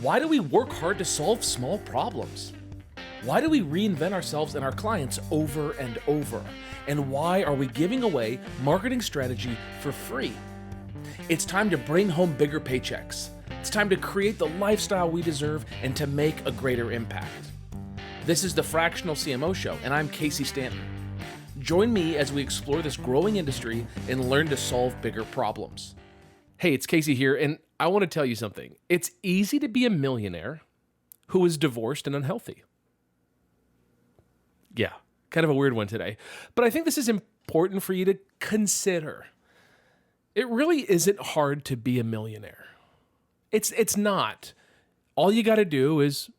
Why do we work hard to solve small problems? Why do we reinvent ourselves and our clients over and over? And why are we giving away marketing strategy for free? It's time to bring home bigger paychecks. It's time to create the lifestyle we deserve and to make a greater impact. This is the Fractional CMO Show, and I'm Stanton. Join me as we explore this growing industry and learn to solve bigger problems. Hey, it's Casey here, and I want to tell you something. It's easy to be a millionaire who is divorced and unhealthy. Yeah, kind of a weird one today, but I think this is important for you to consider. It really isn't hard to be a millionaire. It's not. All you got to do is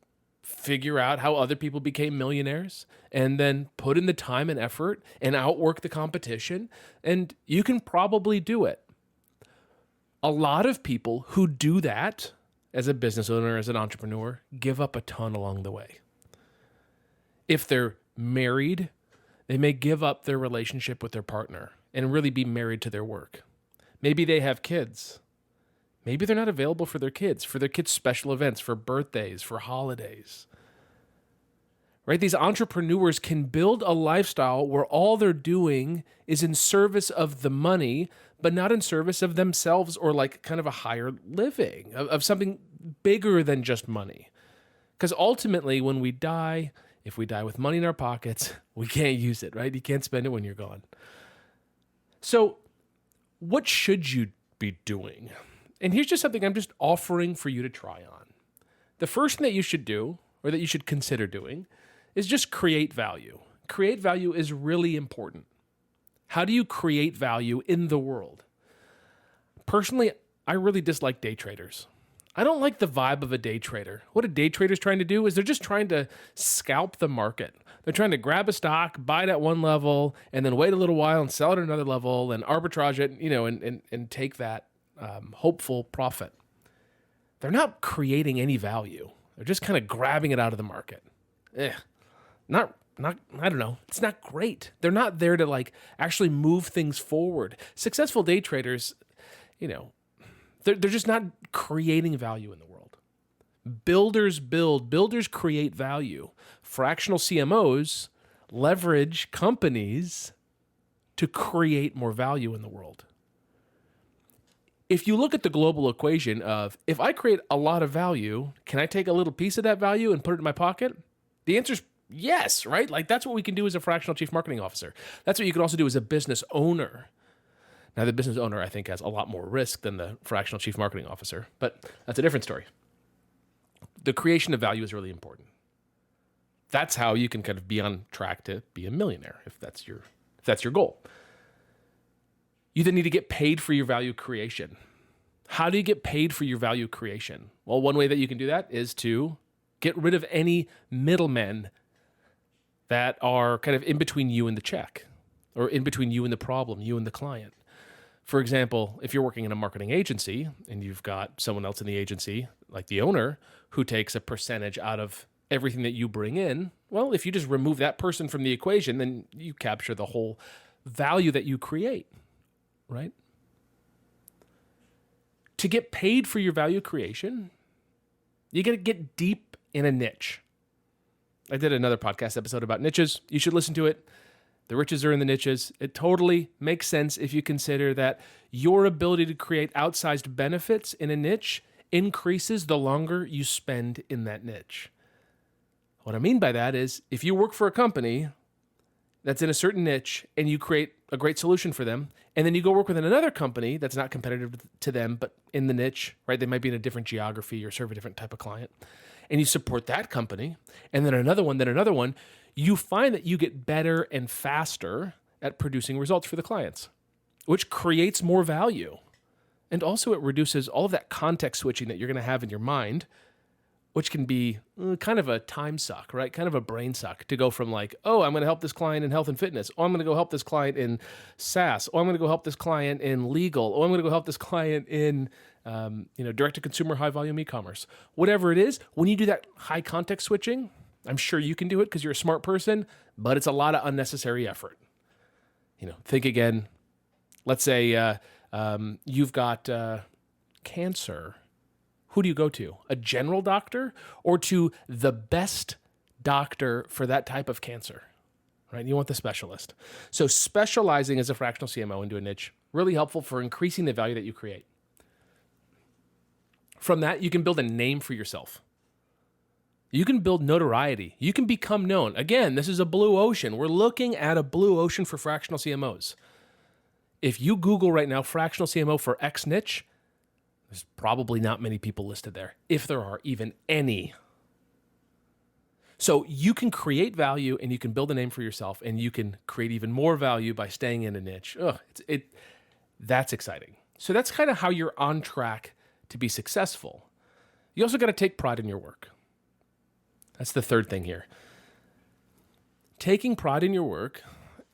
figure out how other people became millionaires and then put in the time and effort and outwork the competition, and you can probably do it. A lot of people who do that as a business owner, as an entrepreneur, give up a ton along the way. If they're married, they may give up their relationship with their partner and really be married to their work. Maybe they have kids. Maybe they're not available for their kids' special events, for birthdays, for holidays. Right? These entrepreneurs can build a lifestyle where all they're doing is in service of the money, but not in service of themselves or like kind of a higher living, of something bigger than just money. Because ultimately, when we die, if we die with money in our pockets, we can't use it, right? You can't spend it when you're gone. So what should you be doing? And here's just something I'm just offering for you to try on. The first thing that you should do, or that you should consider doing, is just create value. Create value is really important. How do you create value in the world? Personally, I really dislike day traders. I don't like the vibe of a day trader. What a day trader is trying to do is they're just trying to scalp the market. They're trying to grab a stock, buy it at one level, and then wait a little while and sell it at another level and arbitrage it, and take that hopeful profit. They're not creating any value. They're just kind of grabbing it out of the market. I don't know. It's not great. They're not there to like actually move things forward. Successful day traders, they're just not creating value in the world. Builders build, builders create value. Fractional CMOs leverage companies to create more value in the world. If you look at the global equation of, if I create a lot of value, can I take a little piece of that value and put it in my pocket? The answer is yes, right? Like that's what we can do as a fractional chief marketing officer. That's what you can also do as a business owner. Now, the business owner, I think, has a lot more risk than the fractional chief marketing officer, but that's a different story. The creation of value is really important. That's how you can kind of be on track to be a millionaire, if that's your goal. You then need to get paid for your value creation. How do you get paid for your value creation? Well, one way that you can do that is to get rid of any middlemen that are kind of in between you and the check, or in between you and the problem, you and the client. For example, if you're working in a marketing agency and you've got someone else in the agency, like the owner, who takes a percentage out of everything that you bring in, well, if you just remove that person from the equation, then you capture the whole value that you create, right? To get paid for your value creation, you got to get deep in a niche. I did another podcast episode about niches. You should listen to it. The riches are in the niches. It totally makes sense if you consider that your ability to create outsized benefits in a niche increases the longer you spend in that niche. What I mean by that is if you work for a company that's in a certain niche and you create a great solution for them, and then you go work with another company that's not competitive to them, but in the niche, right? They might be in a different geography or serve a different type of client, and you support that company, and then another one, you find that you get better and faster at producing results for the clients, which creates more value. And also it reduces all of that context switching that you're going to have in your mind, which can be kind of a time suck, right? Kind of a brain suck to go from like, oh, I'm going to help this client in health and fitness. Oh, I'm going to go help this client in SaaS. Oh, I'm going to go help this client in legal. Oh, I'm going to go help this client in direct-to-consumer high-volume e-commerce. Whatever it is, when you do that high context switching, I'm sure you can do it because you're a smart person, but it's a lot of unnecessary effort. Think again. Let's say you've got cancer who do you go to? A general doctor or to the best doctor for that type of cancer? Right? You want the specialist. So specializing as a fractional CMO into a niche, really helpful for increasing the value that you create. From that, you can build a name for yourself. You can build notoriety. You can become known. Again, this is a blue ocean. We're looking at a blue ocean for fractional CMOs. If you Google right now, fractional CMO for X niche, there's probably not many people listed there, if there are even any. So you can create value and you can build a name for yourself and you can create even more value by staying in a niche. That's exciting. So that's kind of how you're on track to be successful. You also got to take pride in your work. That's the third thing here. Taking pride in your work,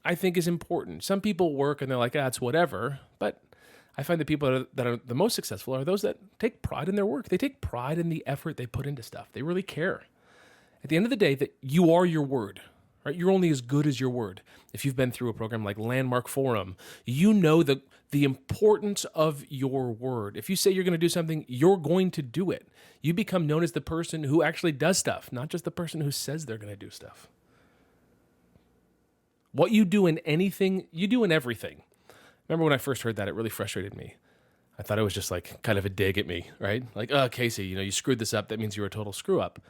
I think, is important. Some people work and they're like, it's whatever. But I find the people that are the most successful are those that take pride in their work. They take pride in the effort they put into stuff. They really care. At the end of the day, that you are your word, right? You're only as good as your word. If you've been through a program like Landmark Forum, you know the importance of your word. If you say you're going to do something, you're going to do it. You become known as the person who actually does stuff, not just the person who says they're going to do stuff. What you do in anything, you do in everything. Remember when I first heard that, it really frustrated me. I thought it was just like kind of a dig at me, right? Like, Casey, you screwed this up. That means you're a total screw up.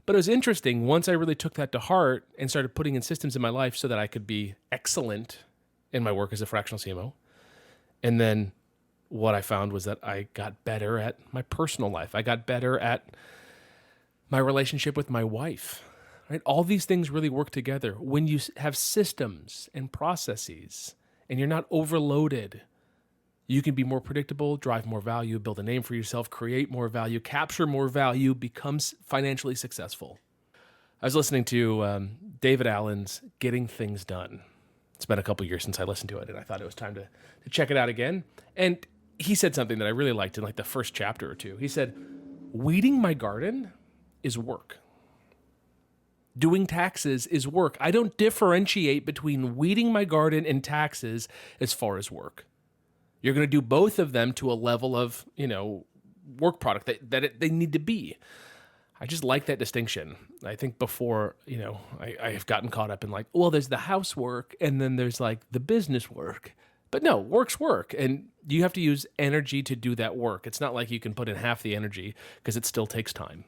But it was interesting once I really took that to heart and started putting in systems in my life so that I could be excellent in my work as a fractional CMO. And then what I found was that I got better at my personal life. I got better at my relationship with my wife, right? All these things really work together. When you have systems and processes and you're not overloaded, you can be more predictable, drive more value, build a name for yourself, create more value, capture more value, become financially successful. I was listening to David Allen's Getting Things Done. It's been a couple years since I listened to it, and I thought it was time to check it out again. And he said something that I really liked in like the first chapter or two. He said, weeding my garden is work. Doing taxes is work. I don't differentiate between weeding my garden and taxes as far as work. You're going to do both of them to a level of, work product that they need to be. I just like that distinction. I think before, I have gotten caught up in like, well, there's the housework and then there's like the business work. But no, work's work. And you have to use energy to do that work. It's not like you can put in half the energy because it still takes time.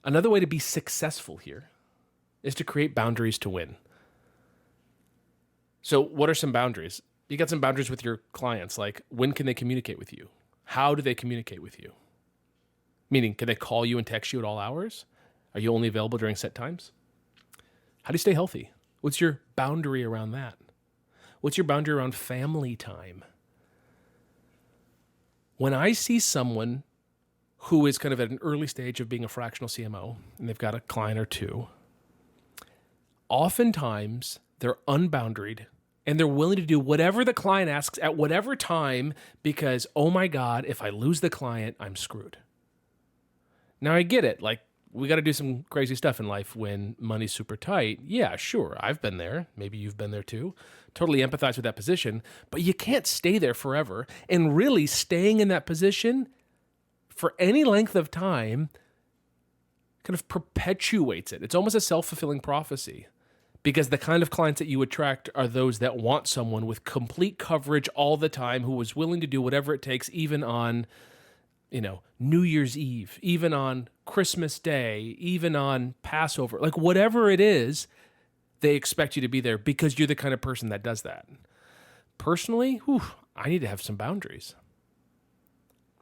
Another way to be successful here is to create boundaries to win. So what are some boundaries? You got some boundaries with your clients, like when can they communicate with you? How do they communicate with you? Meaning, can they call you and text you at all hours? Are you only available during set times? How do you stay healthy? What's your boundary around that? What's your boundary around family time? When I see someone who is kind of at an early stage of being a fractional CMO, and they've got a client or two, oftentimes they're unboundaried and they're willing to do whatever the client asks at whatever time because, oh my God, if I lose the client, I'm screwed. Now I get it. Like, we got to do some crazy stuff in life when money's super tight. Yeah, sure. I've been there. Maybe you've been there too. Totally empathize with that position, but you can't stay there forever. And really staying in that position for any length of time kind of perpetuates it. It's almost a self-fulfilling prophecy because the kind of clients that you attract are those that want someone with complete coverage all the time who is willing to do whatever it takes, even on, New Year's Eve, even on Christmas Day, even on Passover, like whatever it is, they expect you to be there because you're the kind of person that does that. Personally, I need to have some boundaries.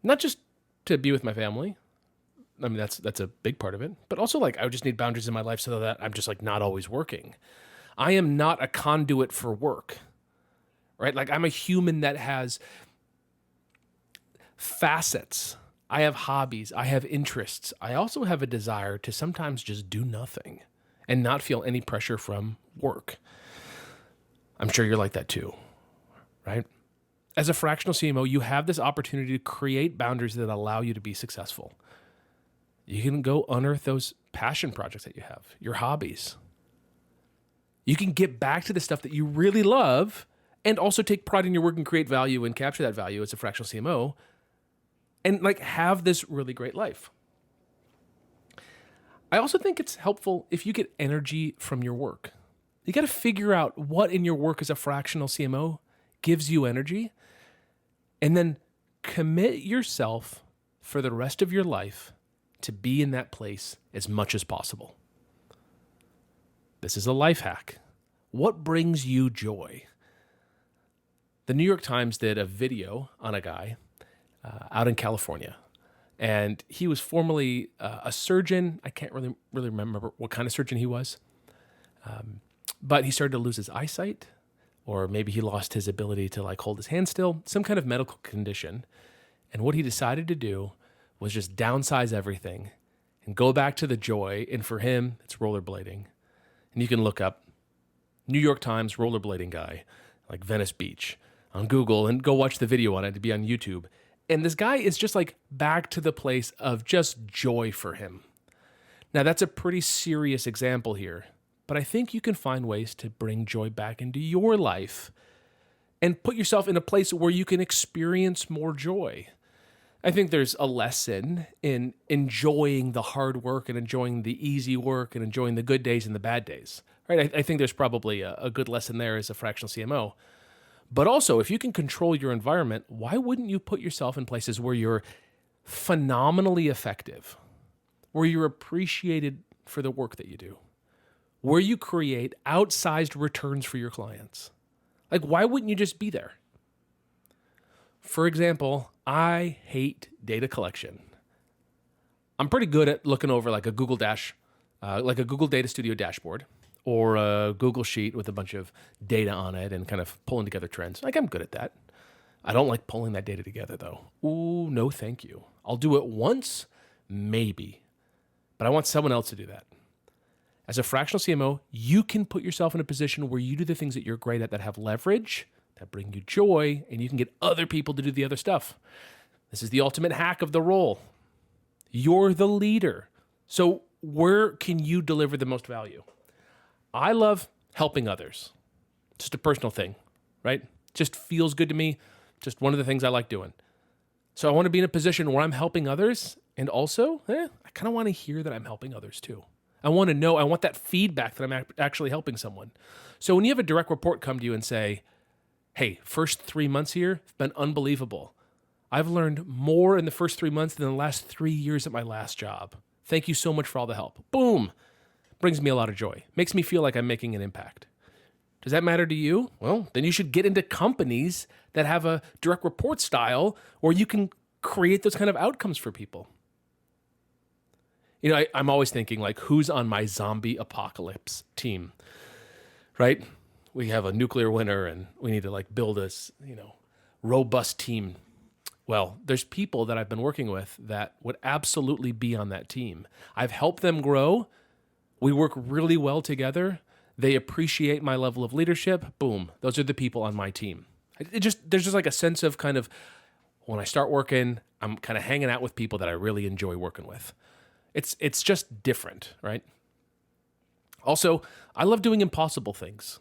Not just to be with my family. I mean, that's a big part of it. But also, like, I would just need boundaries in my life so that I'm just, like, not always working. I am not a conduit for work, right? Like, I'm a human that has facets. I have hobbies. I have interests. I also have a desire to sometimes just do nothing and not feel any pressure from work. I'm sure you're like that too, right? As a fractional CMO, you have this opportunity to create boundaries that allow you to be successful. You can go unearth those passion projects that you have, your hobbies. You can get back to the stuff that you really love and also take pride in your work and create value and capture that value as a fractional CMO and like have this really great life. I also think it's helpful if you get energy from your work. You got to figure out what in your work as a fractional CMO gives you energy, and then commit yourself for the rest of your life to be in that place as much as possible. This is a life hack. What brings you joy? The New York Times did a video on a guy out in California, and he was formerly a surgeon. I can't really remember what kind of surgeon he was, but he started to lose his eyesight, or maybe he lost his ability to like hold his hand still, some kind of medical condition. And what he decided to do was just downsize everything and go back to the joy. And for him, it's rollerblading. And you can look up New York Times rollerblading guy, like Venice Beach, on Google, and go watch the video on it. To be on YouTube. And this guy is just like back to the place of just joy for him. Now, that's a pretty serious example here, but I think you can find ways to bring joy back into your life and put yourself in a place where you can experience more joy. I think there's a lesson in enjoying the hard work and enjoying the easy work and enjoying the good days and the bad days. Right? I think there's probably a good lesson there as a fractional CMO. But also, if you can control your environment, why wouldn't you put yourself in places where you're phenomenally effective, where you're appreciated for the work that you do, where you create outsized returns for your clients? Like, why wouldn't you just be there? For example, I hate data collection. I'm pretty good at looking over like a Google Data Studio dashboard or a Google Sheet with a bunch of data on it and kind of pulling together trends. Like, I'm good at that. I don't like pulling that data together though. Ooh, no, thank you. I'll do it once, maybe, but I want someone else to do that. As a fractional CMO, you can put yourself in a position where you do the things that you're great at that have leverage, that bring you joy, and you can get other people to do the other stuff. This is the ultimate hack of the role. You're the leader. So where can you deliver the most value? I love helping others. Just a personal thing, right? Just feels good to me. Just one of the things I like doing. So I want to be in a position where I'm helping others, and also, I kind of want to hear that I'm helping others too. I want to know, I want that feedback that I'm actually helping someone. So when you have a direct report come to you and say, hey, first 3 months here have been unbelievable. I've learned more in the first 3 months than the last 3 years at my last job. Thank you so much for all the help. Boom. Brings me a lot of joy. Makes me feel like I'm making an impact. Does that matter to you? Well, then you should get into companies that have a direct report style where you can create those kind of outcomes for people. You know, I'm always thinking like, who's on my zombie apocalypse team, right? We have a nuclear winter and we need to like build this, robust team. Well, there's people that I've been working with that would absolutely be on that team. I've helped them grow. We work really well together. They appreciate my level of leadership. Boom. Those are the people on my team. There's just like a sense of kind of when I start working, I'm kind of hanging out with people that I really enjoy working with. It's just different, right? Also, I love doing impossible things.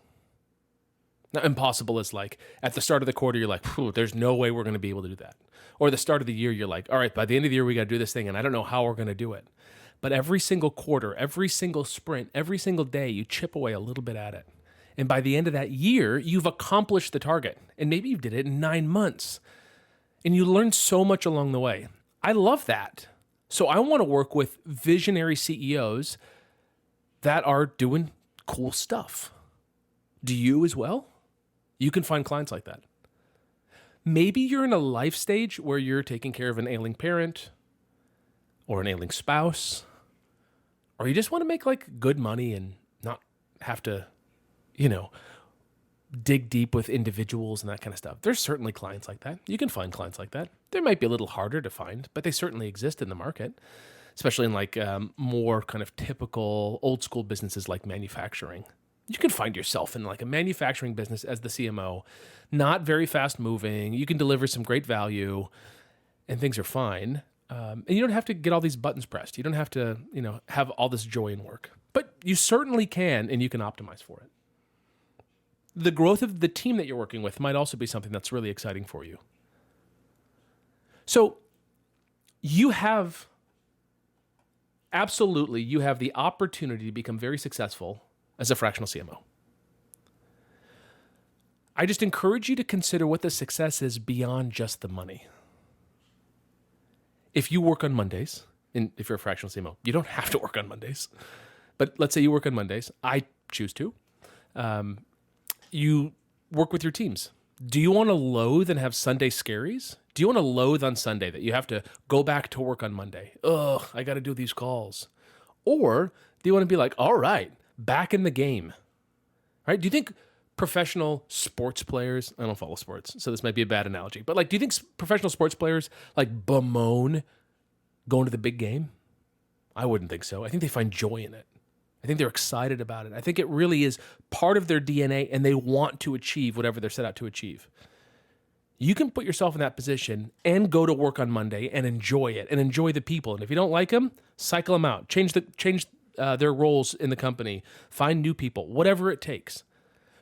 Now, impossible is like at the start of the quarter, you're like, there's no way we're going to be able to do that. Or the start of the year, you're like, all right, by the end of the year, we got to do this thing, and I don't know how we're going to do it. But every single quarter, every single sprint, every single day, you chip away a little bit at it. And by the end of that year, you've accomplished the target. And maybe you did it in 9 months. And you learned so much along the way. I love that. So I want to work with visionary CEOs that are doing cool stuff. Do you as well? You can find clients like that. Maybe you're in a life stage where you're taking care of an ailing parent or an ailing spouse, or you just want to make like good money and not have to, dig deep with individuals and that kind of stuff. There's certainly clients like that. You can find clients like that. They might be a little harder to find, but they certainly exist in the market, especially in like more kind of typical old school businesses like manufacturing. You can find yourself in like a manufacturing business as the CMO, not very fast moving. You can deliver some great value and things are fine. And you don't have to get all these buttons pressed. You don't have to, have all this joy in work, but you certainly can, and you can optimize for it. The growth of the team that you're working with might also be something that's really exciting for you. So you have the opportunity to become very successful as a fractional CMO. I just encourage you to consider what the success is beyond just the money. If you work on Mondays, and if you're a fractional CMO, you don't have to work on Mondays, but let's say you work on Mondays. I choose to. You work with your teams. Do you want to loathe and have Sunday scaries? Do you want to loathe on Sunday that you have to go back to work on Monday? Ugh, I got to do these calls. Or do you want to be like, all right, back in the game, right? Do you think professional sports players, I don't follow sports, so this might be a bad analogy, but like, do you think professional sports players like bemoan going to the big game? I wouldn't think so. I think they find joy in it. I think they're excited about it. I think it really is part of their DNA and they want to achieve whatever they're set out to achieve. You can put yourself in that position and go to work on Monday and enjoy it and enjoy the people. And if you don't like them, cycle them out, change their roles in the company, find new people, whatever it takes.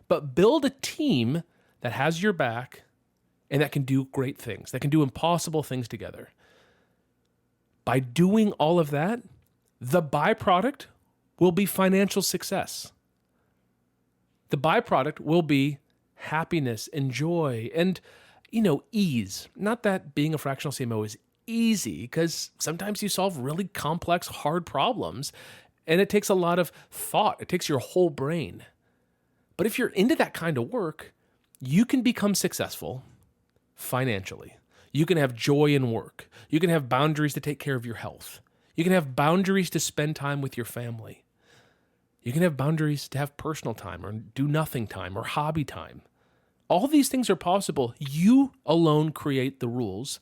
But build a team that has your back and that can do great things, that can do impossible things together. By doing all of that, the byproduct will be financial success. The byproduct will be happiness and joy and, ease. Not that being a fractional CMO is easy, because sometimes you solve really complex, hard problems, and it takes a lot of thought. It takes your whole brain. But if you're into that kind of work, you can become successful financially. You can have joy in work. You can have boundaries to take care of your health. You can have boundaries to spend time with your family. You can have boundaries to have personal time or do nothing time or hobby time. All these things are possible. You alone create the rules.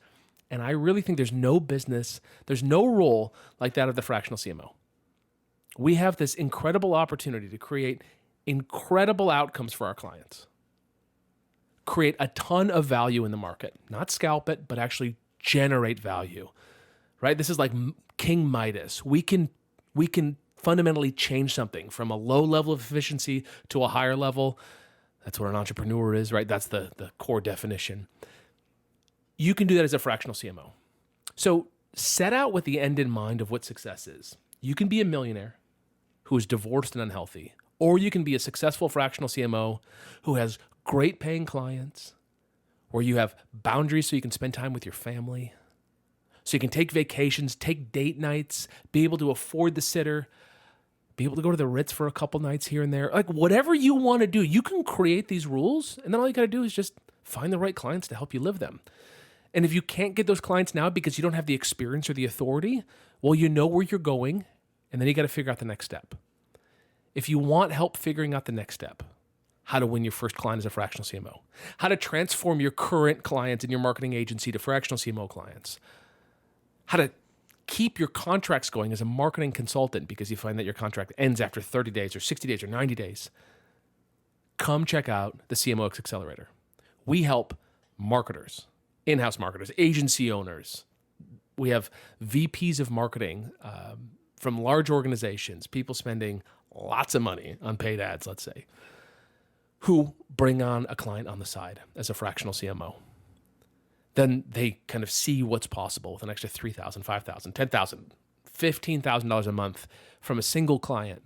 And I really think there's no business, there's no role like that of the fractional CMO. We have this incredible opportunity to create incredible outcomes for our clients. Create a ton of value in the market. Not scalp it, but actually generate value. Right? This is like King Midas. We can fundamentally change something from a low level of efficiency to a higher level. That's what an entrepreneur is, right? That's the core definition. You can do that as a fractional CMO. So set out with the end in mind of what success is. You can be a millionaire who is divorced and unhealthy, or you can be a successful fractional CMO who has great paying clients, where you have boundaries so you can spend time with your family, so you can take vacations, take date nights, be able to afford the sitter, be able to go to the Ritz for a couple nights here and there. Like whatever you want to do, you can create these rules, and then all you got to do is just find the right clients to help you live them. And if you can't get those clients now because you don't have the experience or the authority, well, you know where you're going, and then you got to figure out the next step. If you want help figuring out the next step, how to win your first client as a fractional CMO, how to transform your current clients in your marketing agency to fractional CMO clients, how to keep your contracts going as a marketing consultant because you find that your contract ends after 30 days or 60 days or 90 days, come check out the Cmo X Accelerator. We help marketers, in-house marketers, agency owners. We have VPs of marketing from large organizations, people spending lots of money on paid ads, let's say, who bring on a client on the side as a fractional CMO. Then they kind of see what's possible with an extra $3,000, $5,000, $10,000, $15,000 a month from a single client.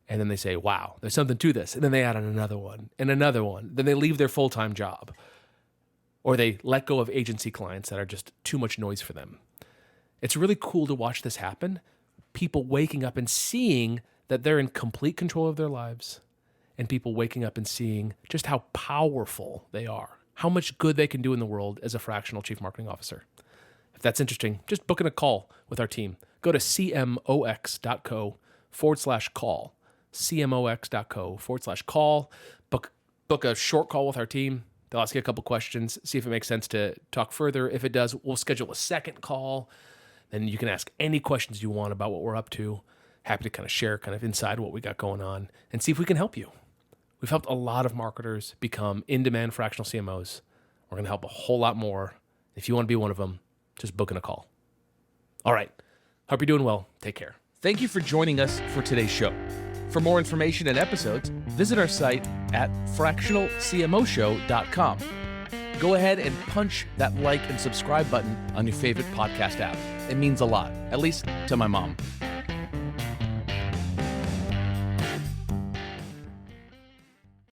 And then they say, wow, there's something to this. And then they add on another one and another one. Then they leave their full-time job. Or they let go of agency clients that are just too much noise for them. It's really cool to watch this happen. People waking up and seeing that they're in complete control of their lives, and people waking up and seeing just how powerful they are, how much good they can do in the world as a fractional chief marketing officer. If that's interesting, just book in a call with our team. Go to cmox.co/call, cmox.co/call, book a short call with our team. They'll ask you a couple questions, see if it makes sense to talk further. If it does, we'll schedule a second call. Then you can ask any questions you want about what we're up to. Happy to kind of share kind of inside what we got going on and see if we can help you. We've helped a lot of marketers become in-demand fractional CMOs. We're going to help a whole lot more. If you want to be one of them, just book in a call. All right. Hope you're doing well. Take care. Thank you for joining us for today's show. For more information and episodes, visit our site at fractionalcmoshow.com. Go ahead and punch that like and subscribe button on your favorite podcast app. It means a lot, at least to my mom.